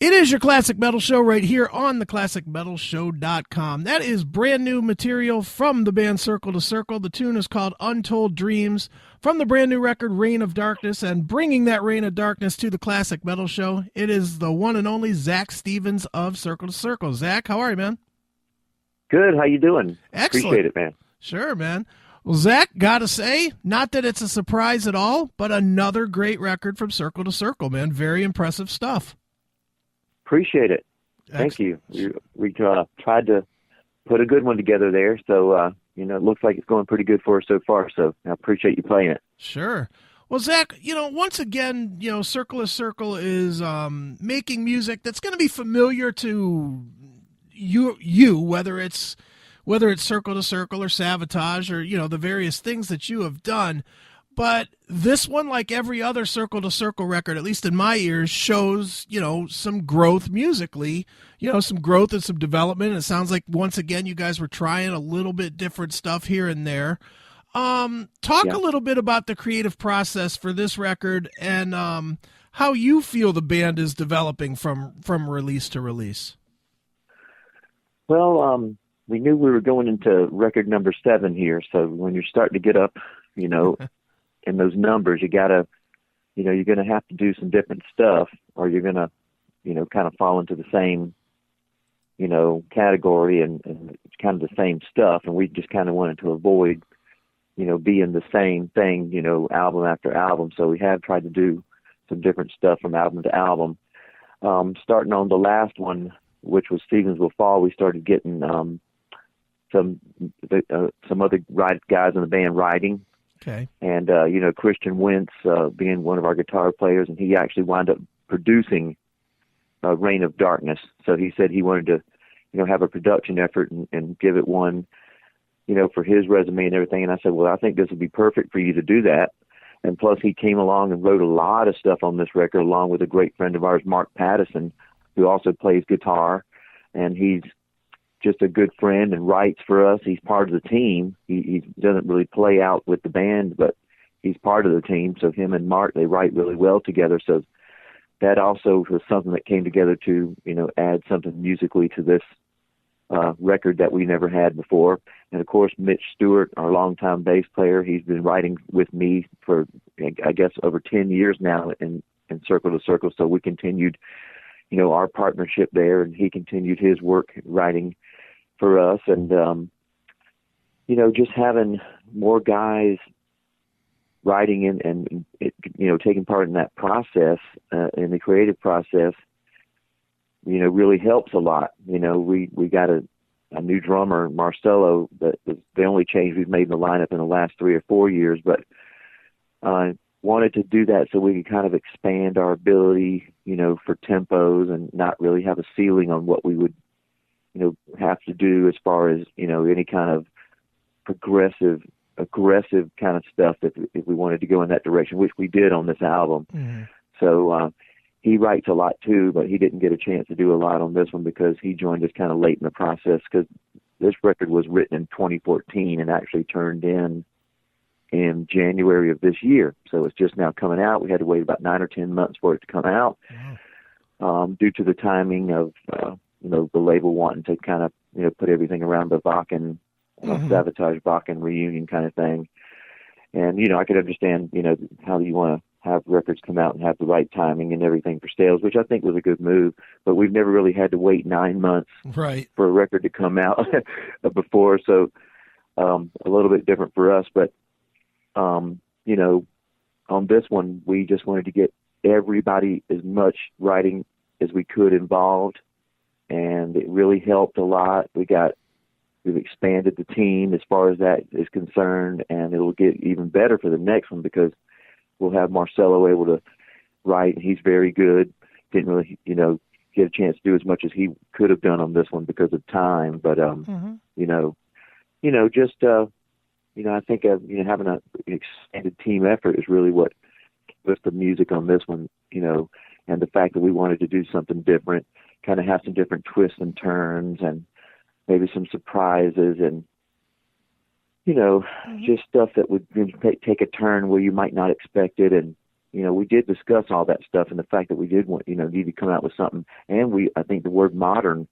It is your Classic Metal Show right here on theclassicmetalshow.com. That is brand new material from the band Circle to Circle. The tune is called Untold Dreams from the brand new record Reign of Darkness. And bringing that Reign of Darkness to the Classic Metal Show, it is the one and only Zak Stevens of Circle to Circle. Zak, how are you, man? Good. How you doing? Excellent. Appreciate it, man. Sure, man. Well, Zak, gotta say, not that it's a surprise at all, but another great record from Circle to Circle, man. Very impressive stuff. Appreciate it. Thank you. We tried to put a good one together there, so it looks like it's going pretty good for us so far. So I appreciate you playing it. Sure. Well, Zak, once again, Circle to Circle is making music that's going to be familiar to you, whether it's Circle to Circle or Savatage or the various things that you have done. But this one, like every other Circle to Circle record, at least in my ears, shows, some growth musically, some growth and some development. It sounds like, once again, you guys were trying a little bit different stuff here and there. Talk a little bit about the creative process for this record and how you feel the band is developing from release to release. Well, we knew we were going into record number 7 here. So when you're starting to get up, in those numbers, you're going to have to do some different stuff, or you're going to, kind of fall into the same, category and it's kind of the same stuff. And we just kind of wanted to avoid, being the same thing, album after album. So we have tried to do some different stuff from album to album. Starting on the last one, which was Stevens Will Fall, we started getting some other guys in the band writing. Okay. And, Christian Wentz being one of our guitar players, and he actually wound up producing Reign of Darkness. So he said he wanted to, have a production effort and give it one, for his resume and everything. And I said, well, I think this would be perfect for you to do that. And plus he came along and wrote a lot of stuff on this record, along with a great friend of ours, Mark Pattison, who also plays guitar. And he's just a good friend and writes for us. He's part of the team. He doesn't really play out with the band, but he's part of the team. So him and Mark, they write really well together. So that also was something that came together to, add something musically to this record that we never had before. And of course, Mitch Stewart, our longtime bass player, he's been writing with me for, I guess, over 10 years now in Circle to Circle. So we continued, our partnership there, and he continued his work writing for us. And, just having more guys writing and taking part in that process, in the creative process, really helps a lot. We got a new drummer, Marcelo, that was the only change we've made in the lineup in the last 3 or 4 years, but wanted to do that so we could kind of expand our ability, for tempos and not really have a ceiling on what we would, have to do as far as, any kind of aggressive kind of stuff if we wanted to go in that direction, which we did on this album. Mm-hmm. So he writes a lot too, but he didn't get a chance to do a lot on this one because he joined us kind of late in the process, because this record was written in 2014 and actually turned in January of this year. So it's just now coming out. We had to wait about 9 or 10 months for it to come out. Wow. Due to the timing of, the label wanting to kind of, put everything around the Wacken, Savatage Wacken reunion kind of thing. And, I could understand, how you want to have records come out and have the right timing and everything for sales, which I think was a good move. But we've never really had to wait 9 months for a record to come out before. So a little bit different for us. But, on this one, we just wanted to get everybody as much writing as we could involved. And it really helped a lot. We've expanded the team as far as that is concerned, and it'll get even better for the next one because we'll have Marcelo able to write, and he's very good. Didn't really, get a chance to do as much as he could have done on this one because of time. But, I think, having an extended team effort is really what with the music on this one, and the fact that we wanted to do something different, kind of have some different twists and turns and maybe some surprises and, just stuff that would take a turn where you might not expect it. And, we did discuss all that stuff, and the fact that we did want, need to come out with something. And I think the word modern,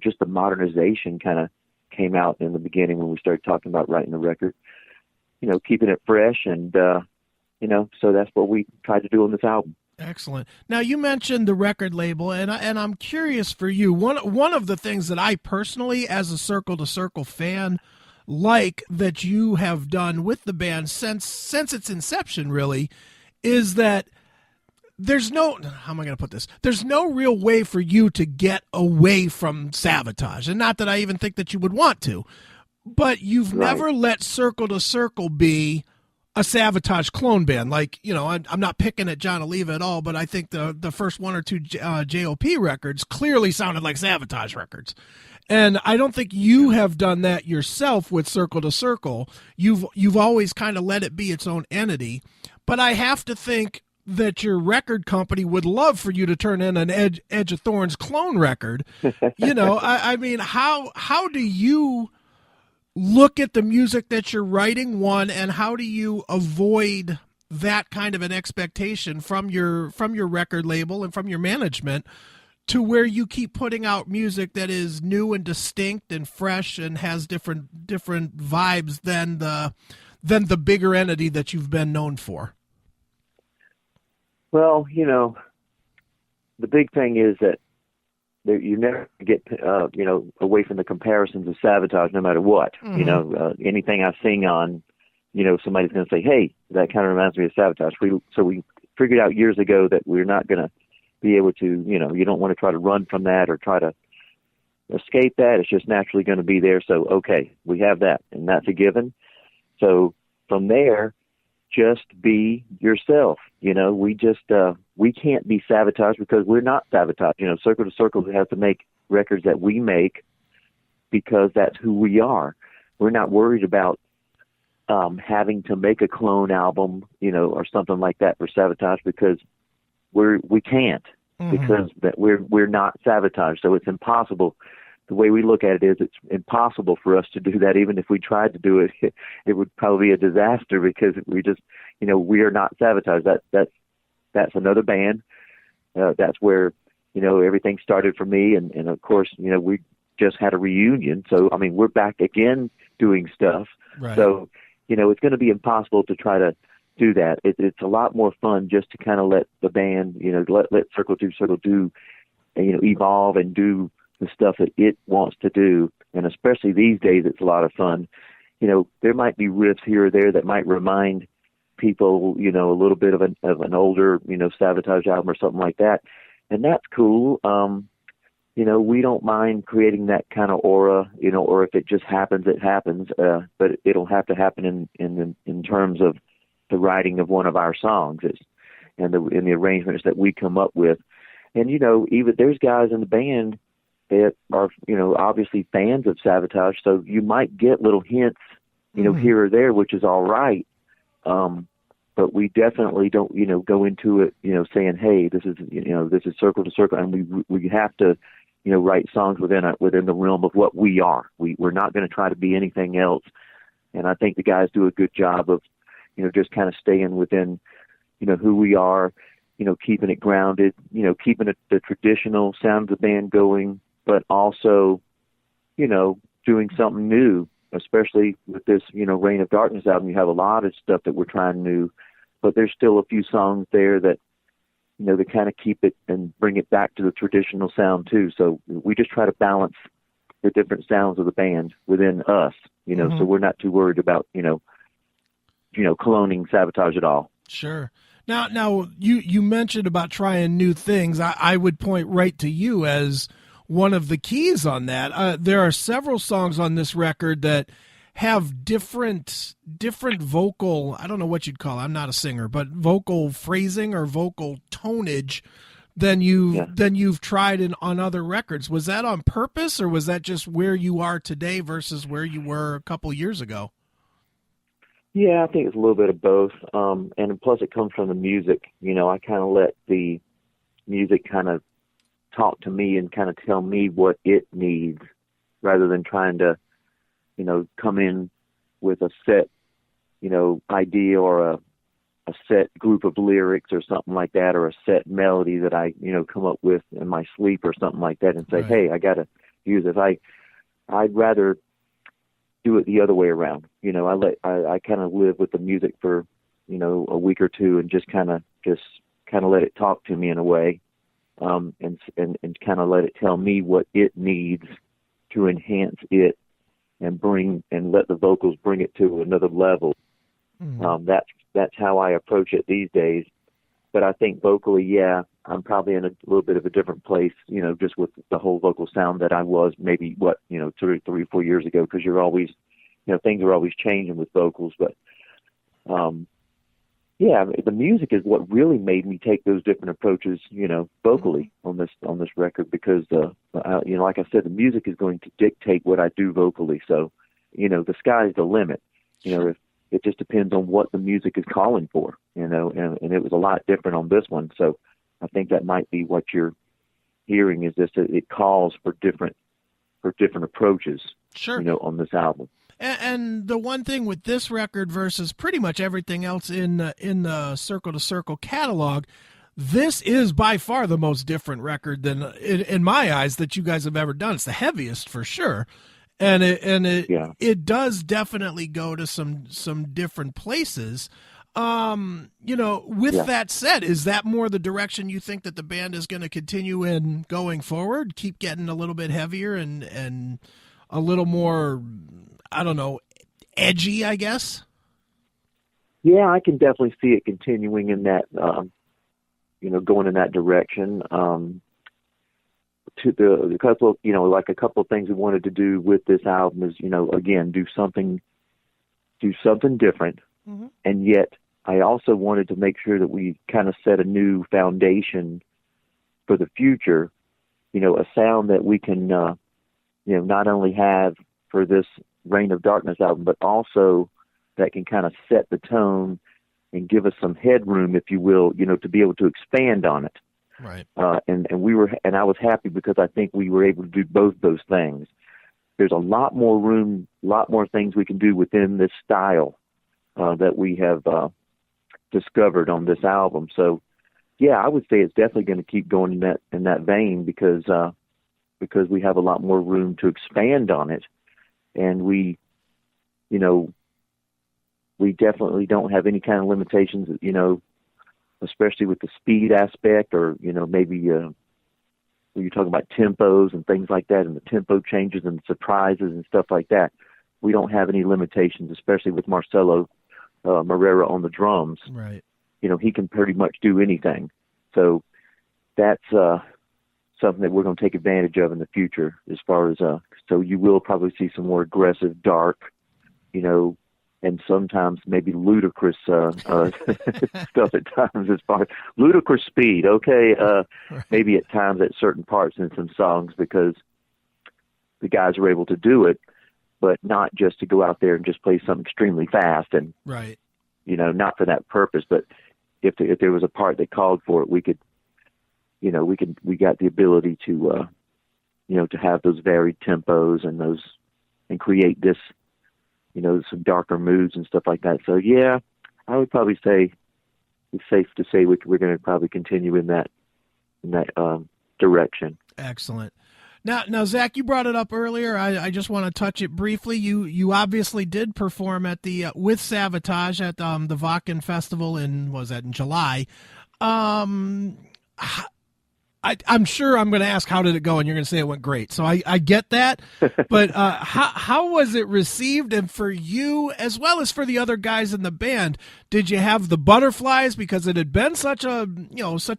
just the modernization kind of came out in the beginning when we started talking about writing the record, keeping it fresh. And, so that's what we tried to do on this album. Excellent. Now, you mentioned the record label, and I'm curious for you. One of the things that I personally, as a Circle to Circle fan, like that you have done with the band since its inception, really, is that there's no, how am I going to put this? There's no real way for you to get away from Savatage, and not that I even think that you would want to, but you've never let Circle to Circle be a Savatage clone band. Like, I'm not picking at John Oliva at all, but I think the first one or two JOP records clearly sounded like Savatage records. And I don't think you have done that yourself with Circle to Circle. You've always kind of let it be its own entity. But I have to think that your record company would love for you to turn in an Edge of Thorns clone record. I mean, how do you look at the music that you're writing, one, and how do you avoid that kind of an expectation from your record label and from your management, to where you keep putting out music that is new and distinct and fresh and has different vibes than the bigger entity that you've been known for? Well, the big thing is that you never get, away from the comparisons of Savatage, no matter what. Mm-hmm. Anything I sing on, somebody's going to say, hey, that kind of reminds me of Savatage. So we figured out years ago that we're not going to be able to, you don't want to try to run from that or try to escape that. It's just naturally going to be there. So, okay, we have that, and that's a given. So from there, just be yourself. We can't be Savatage because we're not Savatage. Circle to Circle has to make records that we make because that's who we are. We're not worried about having to make a clone album, or something like that for Savatage, because we can't, mm-hmm. because that we're not Savatage. So it's impossible. The way we look at it is it's impossible for us to do that. Even if we tried to do it, it would probably be a disaster, because we just, we are not Savatage. That's another band. That's where, everything started for me. And of course, we just had a reunion. So, I mean, we're back again doing stuff. Right. So, it's going to be impossible to try to do that. It's a lot more fun just to kind of let the band, let Circle to Circle do, evolve and do the stuff that it wants to do. And especially these days, it's a lot of fun. There might be riffs here or there that might remind people, a little bit of an older, Savatage album or something like that. And that's cool. We don't mind creating that kind of aura, or if it just happens, it happens. But it'll have to happen in terms of the writing of one of our songs and the arrangements that we come up with. And, even there's guys in the band that are, obviously fans of Savatage. So you might get little hints, mm-hmm. here or there, which is all right. But we definitely don't, go into it, saying, hey, this is Circle to Circle. And we have to, write songs within the realm of what we are. We're not going to try to be anything else. And I think the guys do a good job of, just kind of staying within, who we are, keeping it grounded, keeping the traditional sound of the band going, but also, doing something new, especially with this, Reign of Darkness album. You have a lot of stuff that we're trying new, but there's still a few songs there that, they kind of keep it and bring it back to the traditional sound too. So we just try to balance the different sounds of the band within us, mm-hmm. so we're not too worried about, cloning Savatage at all. Sure. Now you mentioned about trying new things. I would point right to you as one of the keys on that. There are several songs on this record that have different vocal, I don't know what you'd call it, I'm not a singer, but vocal phrasing or vocal tonage than you've tried on other records. Was that on purpose, or was that just where you are today versus where you were a couple years ago? Yeah, I think it's a little bit of both. And plus it comes from the music. I kind of let the music kind of talk to me and kind of tell me what it needs, rather than trying to, come in with a set, idea or a set group of lyrics or something like that, or a set melody that I, come up with in my sleep or something like that, and say, Right. hey, I got to use this. I'd rather do it the other way around. I kind of live with the music for, a week or two and just kind of let it talk to me in a way, and kind of let it tell me what it needs to enhance it and let the vocals bring it to another level. Mm-hmm. That's how I approach it these days. But I think vocally, yeah, I'm probably in a little bit of a different place, just with the whole vocal sound that I was maybe 3 or 4 years ago, because you're always, things are always changing with vocals. But yeah, the music is what really made me take those different approaches, vocally on this record, because like I said, the music is going to dictate what I do vocally. So, the sky's the limit. If it just depends on what the music is calling for, and it was a lot different on this one. So I think that might be what you're hearing, is just that it calls for different approaches, Sure. on this album. And the one thing with this record versus pretty much everything else in the Circle to Circle catalog, this is by far the most different record than, in my eyes, that you guys have ever done. It's the heaviest for sure. And it does definitely go to some different places. With that said, is that more the direction you think that the band is going to continue in going forward? Keep getting a little bit heavier and a little more, I don't know, edgy, I guess? Yeah, I can definitely see it continuing in that, going in that direction. To the couple of, a couple of things we wanted to do with this album is, again, do something different. Mm-hmm. And yet I also wanted to make sure that we kind of set a new foundation for the future, a sound that we can, not only have for this Reign of Darkness album, but also that can kind of set the tone and give us some headroom, if you will, to be able to expand on it. Right. And I was happy because I think we were able to do both those things. There's a lot more room, a lot more things we can do within this style that we have discovered on this album. So, yeah, I would say it's definitely going to keep going in that vein, because we have a lot more room to expand on it, and we definitely don't have any kind of limitations, especially with the speed aspect, or, maybe when you're talking about tempos and things like that, and the tempo changes and surprises and stuff like that. We don't have any limitations, especially with Marcelo Moreira on the drums. Right. He can pretty much do anything. So that's something that we're going to take advantage of in the future, as far as, so you will probably see some more aggressive, dark, and sometimes maybe ludicrous stuff at times, as far as ludicrous speed. Okay. Right. Maybe at times at certain parts in some songs, because the guys are able to do it, but not just to go out there and just play something extremely fast, and, right. Not for that purpose. But if there was a part that called for it, we could, we got the ability to, to have those varied tempos and create this, some darker moods and stuff like that. So, yeah, I would probably say it's safe to say we're going to probably continue in that direction. Excellent. Now, Zach, you brought it up earlier. I just want to touch it briefly. You obviously did perform at the with Savatage at the Wacken Festival in July. I'm sure I'm going to ask, how did it go? And you're going to say it went great. So I get that. But how was it received? And for you, as well as for the other guys in the band, did you have the butterflies because it had been such a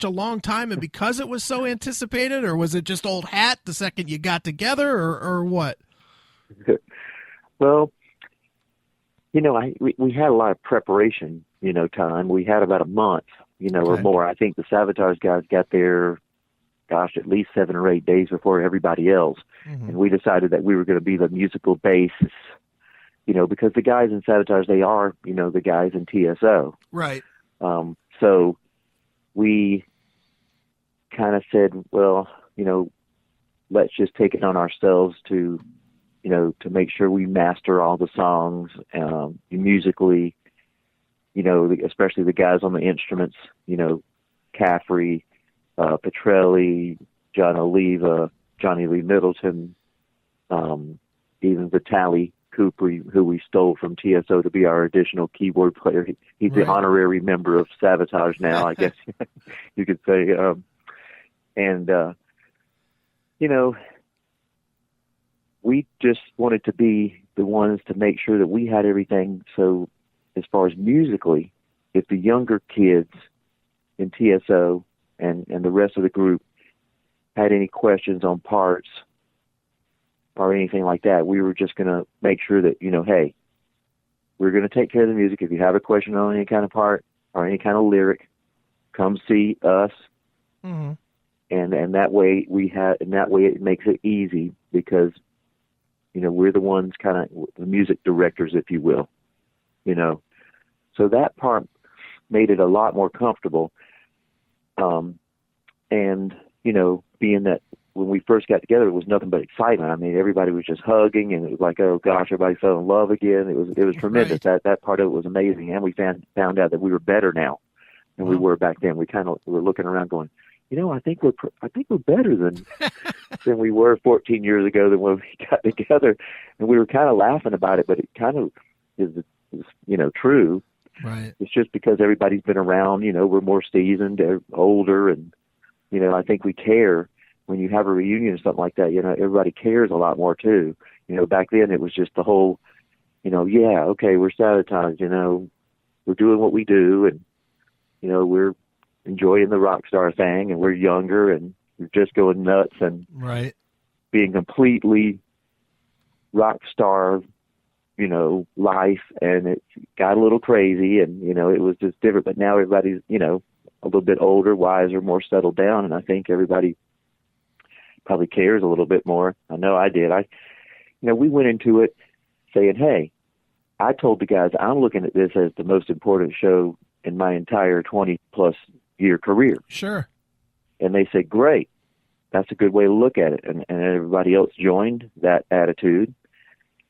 long time, and because it was so anticipated? Or was it just old hat the second you got together, or what? Well, we had a lot of preparation, time. We had about a month, or more. I think the Savatage guys got there, at least 7 or 8 days before everybody else. Mm-hmm. And we decided that we were going to be the musical basis, because the guys in Savatage, they are, the guys in TSO. Right. So we kind of said, well, let's just take it on ourselves to make sure we master all the songs musically, especially the guys on the instruments, Caffrey, Petrelli, John Oliva, Johnny Lee Middleton, even Vitaly Kupri, who we stole from TSO to be our additional keyboard player. He's the honorary member of Savatage now, I guess you could say. We just wanted to be the ones to make sure that we had everything. So as far as musically, if the younger kids in TSO and the rest of the group had any questions on parts or anything like that, we were just going to make sure that, hey, we're going to take care of the music. If you have a question on any kind of part or any kind of lyric, come see us. Mm-hmm. And that way it makes it easy because, we're the ones kind of the music directors, if you will, So that part made it a lot more comfortable. Being that when we first got together, it was nothing but excitement. I mean, everybody was just hugging, and it was like, oh gosh, everybody fell in love again. It was tremendous. Right. That part of it was amazing, and we found out that we were better now than we were back then. We were looking around, going, I think we're better than we were 14 years ago than when we got together, and we were kind of laughing about it, but it kind of is true. Right. It's just because everybody's been around. We're more seasoned, older, and I think we care. When you have a reunion or something like that, everybody cares a lot more too. Back then it was just the whole, okay, we're Savatage, we're doing what we do, and, we're enjoying the rock star thing, and we're younger, and we're just going nuts and being completely rock star, life, and it got a little crazy, and, it was just different. But now everybody's, a little bit older, wiser, more settled down, and I think everybody probably cares a little bit more. I know I did. We went into it saying, hey, I told the guys, I'm looking at this as the most important show in my entire 20-plus year career. Sure. And they said, great. That's a good way to look at it. And everybody else joined that attitude.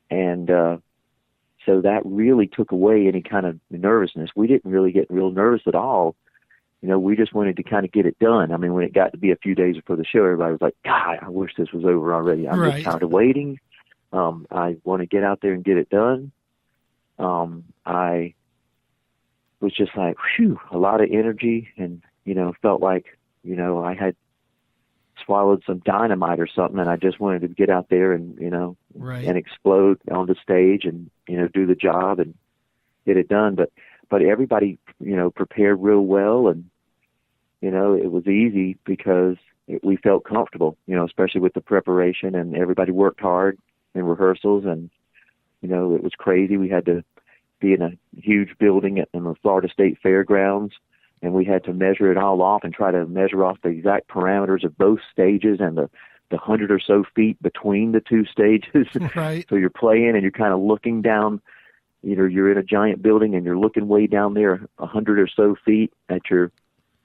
And so that really took away any kind of nervousness. We didn't really get real nervous at all. We just wanted to kind of get it done. I mean, when it got to be a few days before the show, everybody was like, God, I wish this was over already. I'm just tired of waiting. I want to get out there and get it done. I was just like, whew, a lot of energy, and, felt like, I had swallowed some dynamite or something, and I just wanted to get out there and, and explode on the stage and, do the job and get it done. But everybody, prepared real well, and, it was easy because we felt comfortable, especially with the preparation, and everybody worked hard in rehearsals, and, it was crazy. We had to be in a huge building in the Florida State Fairgrounds, and we had to measure it all off and try to measure off the exact parameters of both stages and the 100 or so feet between the two stages. Right. So you're playing and you're kind of looking down, you're in a giant building and you're looking way down there 100 or so feet at your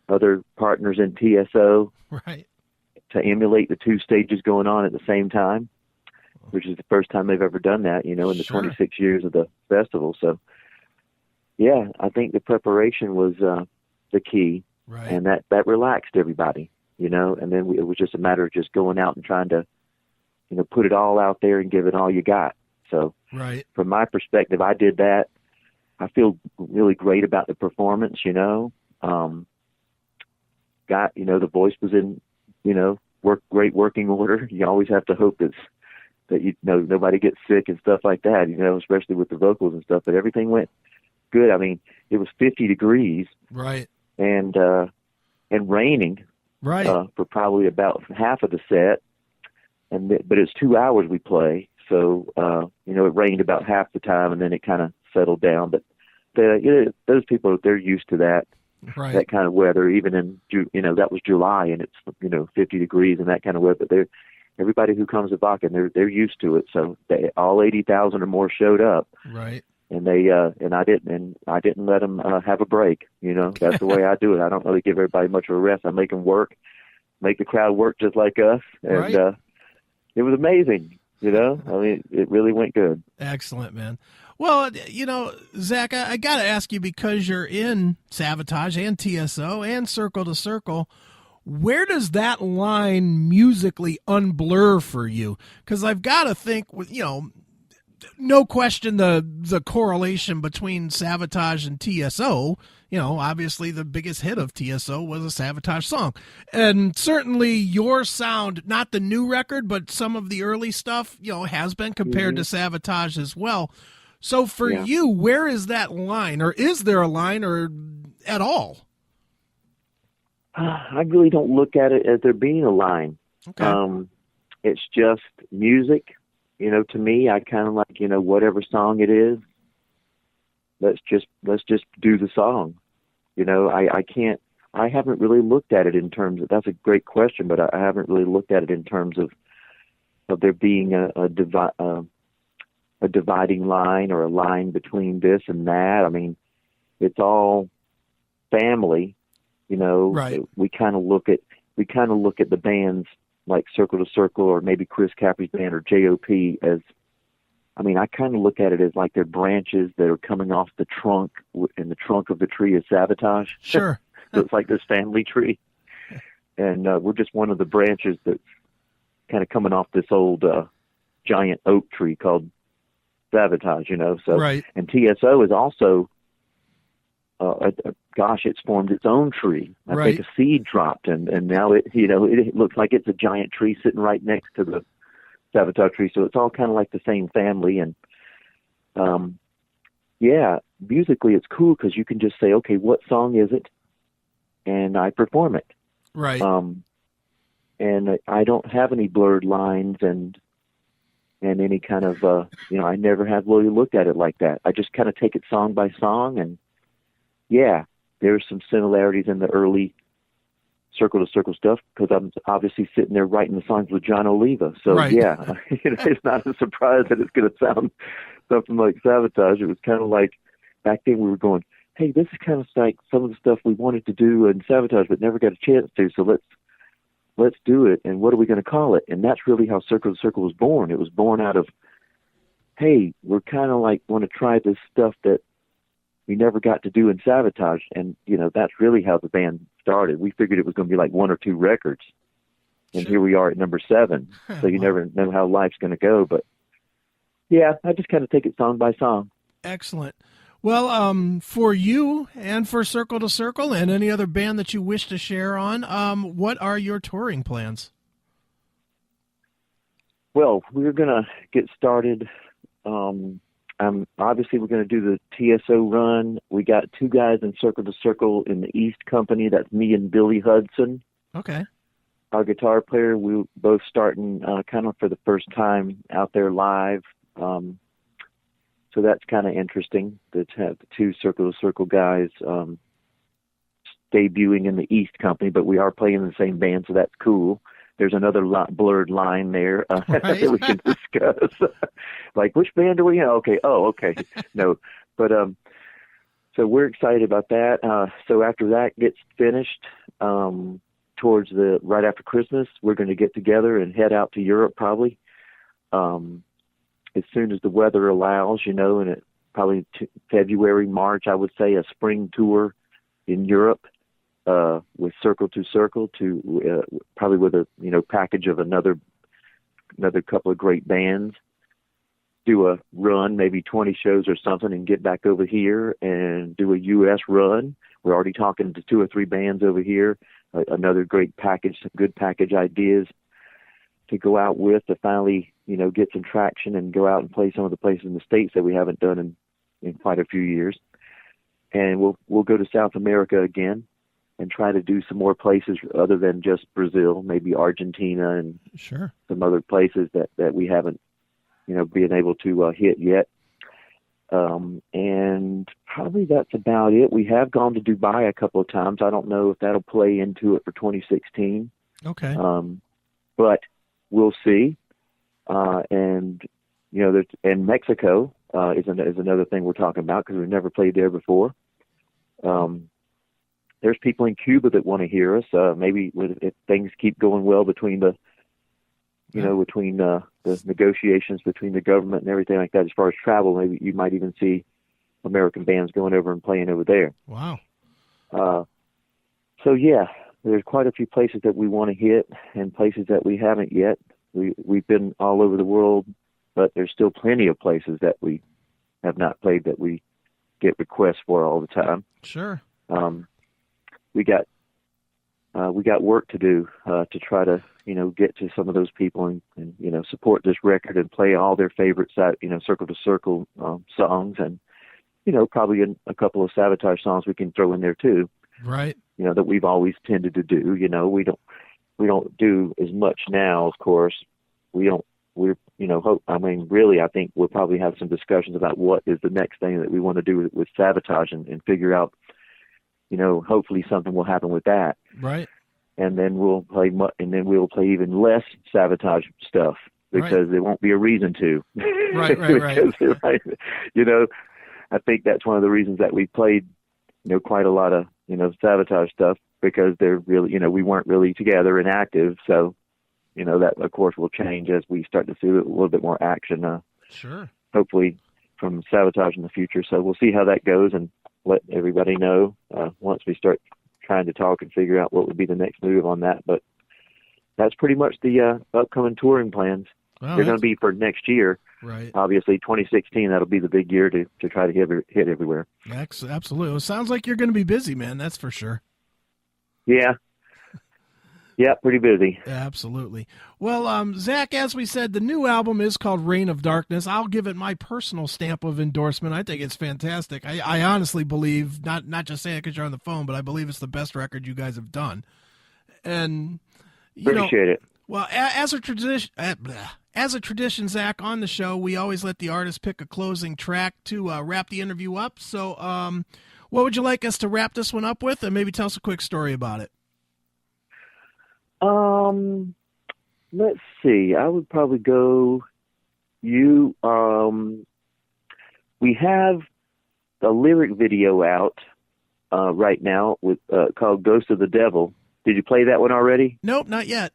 other partners in TSO, right, to emulate the two stages going on at the same time, which is the first time they've ever done that, in the 26 years of the festival. So, yeah, I think the preparation was the key, and that relaxed everybody, and then it was just a matter of just going out and trying to, put it all out there and give it all you got. So, from my perspective, I did that. I feel really great about the performance, got, the voice was in, great working order. You always have to hope that nobody gets sick and stuff like that, especially with the vocals and stuff, but everything went good. I mean, it was 50 degrees, and raining, for probably about half of the set. But it's 2 hours we play. So, it rained about half the time, and then it kind of settled down. But those people, they're used to that, that kind of weather. Even in, that was July, and it's 50 degrees and that kind of weather. But everybody who comes to Bakken, they're used to it. So all 80,000 or more showed up, and they and I didn't let them have a break. That's the way I do it. I don't really give everybody much of a rest. I make them work, make the crowd work just like us, and it was amazing. I mean, it really went good. Excellent, man. Well, Zach, I got to ask you, because you're in Savatage and TSO and Circle to Circle, where does that line musically unblur for you? Because I've got to think, with no question, the correlation between Savatage and TSO. Obviously the biggest hit of TSO was a Savatage song, and certainly your sound, not the new record, but some of the early stuff, has been compared to Savatage as well. So for you, where is that line, or is there a line, or at all? I really don't look at it as there being a line. Okay. It's just music. To me, I kind of like, whatever song it is, let's just do the song. I haven't really looked at it in terms of, that's a great question, but I haven't really looked at it in terms of there being a dividing line or a line between this and that. I mean, it's all family, Right. We kind of look at the bands like Circle to Circle, or maybe Chris Capri's band, or JOP, as, I kind of look at it as like they're branches that are coming off the trunk, in the trunk of the tree of Savatage. Sure. So it's like this family tree. And we're just one of the branches that's kind of coming off this old giant oak tree called Savatage, So, Right. and TSO is also, it's formed its own tree. I Right. think a seed dropped, and now it looks like it's a giant tree sitting right next to the Savatage tree. So it's all kind of like the same family. And musically it's cool because you can just say, okay, what song is it? And I perform it. Right. And I don't have any blurred lines and any kind of, I never have really looked at it like that. I just kind of take it song by song, and there's some similarities in the early Circle to Circle stuff, because I'm obviously sitting there writing the songs with John Oliva. So Right. It's not a surprise that it's going to sound something like Savatage. It was kind of like back then we were going, hey, this is kind of like some of the stuff we wanted to do in Savatage but never got a chance to. So let's do it. And what are we going to call it? And that's really how Circle to Circle was born. It was born out of, hey, we're kind of like want to try this stuff that we never got to do in Savatage. And, that's really how the band started. We figured it was going to be like 1 or 2 records. And Sure. here we are at number 7. So you never know how life's going to go. But, I just kind of take it song by song. Excellent. Well, for you and for Circle to Circle and any other band that you wish to share on, what are your touring plans? Well, we're going to get started. Obviously, we're going to do the TSO run. We got 2 guys in Circle to Circle in the East Company. That's me and Billy Hudson. Okay. Our guitar player. We both starting kind of for the first time out there live. So that's kind of interesting to have the 2 Circle to Circle guys debuting in the East Company, but we are playing in the same band, so that's cool. There's another blurred line there Right. that we can discuss. Like, which band are we in? Okay. Oh, okay. No. But so we're excited about that. So after that gets finished, towards right after Christmas, we're going to get together and head out to Europe probably. As soon as the weather allows, and it probably February, March, I would say, a spring tour in Europe with Circle to Circle, to probably with a package of another couple of great bands. Do a run, maybe 20 shows or something, and get back over here and do a U.S. run. We're already talking to 2 or 3 bands over here. Another great package, some good package ideas to go out with, to finally, get some traction and go out and play some of the places in the States that we haven't done in quite a few years. And we'll go to South America again and try to do some more places other than just Brazil, maybe Argentina and Sure. some other places that we haven't, been able to hit yet. And probably that's about it. We have gone to Dubai a couple of times. I don't know if that'll play into it for 2016. Okay. But we'll see. And and Mexico is another thing we're talking about, because we've never played there before. There's people in Cuba that want to hear us. Maybe if things keep going well between the you know, between the negotiations between the government and everything like that, as far as travel, maybe you might even see American bands going over and playing over there. Wow. So yeah, there's quite a few places that we want to hit and places that we haven't yet. We've been all over the world, but there's still plenty of places that we have not played that we get requests for all the time. Sure. We got work to do to try to, you know, get to some of those people and you know, support this record and play all their favorite, you know, Circle to Circle songs, and you know, probably a couple of Savatage songs we can throw in there too. Right. You know, that we've always tended to do. You know, we don't do as much now, of course. We're, you know, really, I think we'll probably have some discussions about what is the next thing that we want to do with Savatage and figure out, you know, hopefully something will happen with that. Right. And then we'll play even less Savatage stuff because there won't be a reason to. Right. You know, I think that's one of the reasons that we played, you know, quite a lot of, you know, Savatage stuff, because they're really, you know, we weren't really together and active. So, you know, that of course will change as we start to see a little bit more action. Sure. Hopefully from Savatage in the future. So we'll see how that goes and let everybody know once we start trying to talk and figure out what would be the next move on that. But that's pretty much the upcoming touring plans. Well, they're going to be for next year. Right. Obviously, 2016, that'll be the big year to try to hit everywhere. Absolutely. It sounds like you're going to be busy, man. That's for sure. Yeah. Yeah, pretty busy. Absolutely. Well, Zach, as we said, the new album is called Reign of Darkness. I'll give it my personal stamp of endorsement. I think it's fantastic. I honestly believe, not just saying it because you're on the phone, but I believe it's the best record you guys have done. And appreciate it. Well, as a tradition, Zach, on the show, we always let the artist pick a closing track to wrap the interview up. So what would you like us to wrap this one up with, and maybe tell us a quick story about it? Let's see. I would probably go we have a lyric video out right now with called Ghost of the Devil. Did you play that one already? Nope, not yet.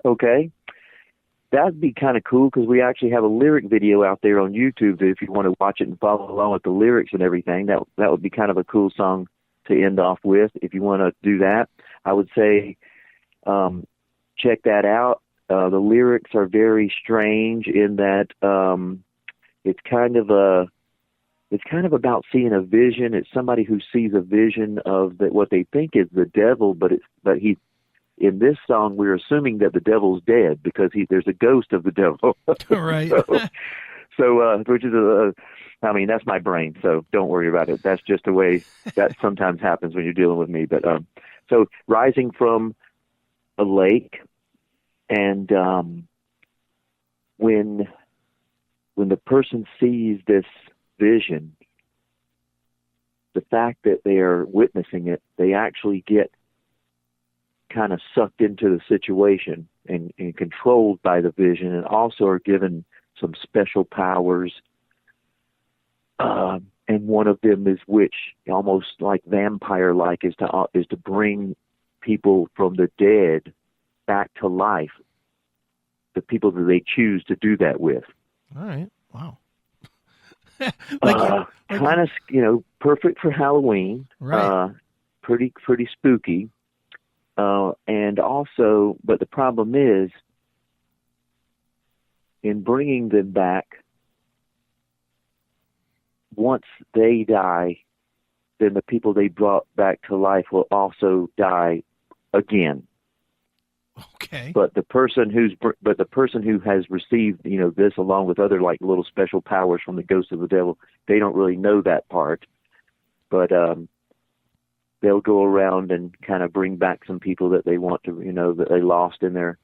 Okay. That'd be kind of cool because we actually have a lyric video out there on YouTube that if you want to watch it and follow along with the lyrics and everything, that would be kind of a cool song to end off with. If you want to do that, I would say check that out. The lyrics are very strange in that it's kind of about seeing a vision. It's somebody who sees a vision of what they think is the devil, but in this song, we're assuming that the devil's dead because there's a ghost of the devil. Right. so which is I mean, that's my brain, so don't worry about it. That's just the way that sometimes happens when you're dealing with me. But so rising from a lake, and when the person sees this vision, the fact that they are witnessing it, they actually get kind of sucked into the situation and controlled by the vision, and also are given some special powers. And one of them is, which almost like vampire-like, is to bring people from the dead back to life. The people that they choose to do that with. All right. Wow. Kind of, perfect for Halloween. Right. Pretty spooky. And also, but the problem is, in bringing them back, once they die, then the people they brought back to life will also die again. Okay. But the person who has received, this along with other like little special powers from the ghost of the devil, they don't really know that part. But they'll go around and kind of bring back some people that they want to, that they lost in their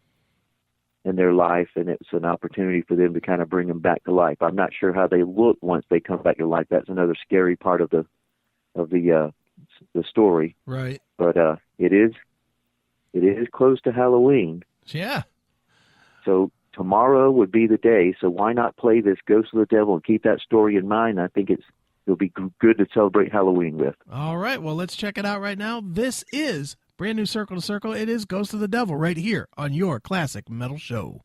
life, and it's an opportunity for them to kind of bring them back to life. I'm not sure how they look once they come back to life. That's another scary part of the story. Right. But it is close to Halloween. Yeah. So tomorrow would be the day. So why not play this Ghost of the Devil and keep that story in mind? I think it'll be good to celebrate Halloween with. All right. Well, let's check it out right now. This is brand new Circle to Circle. It is Ghost of the Devil right here on your Classic Metal Show.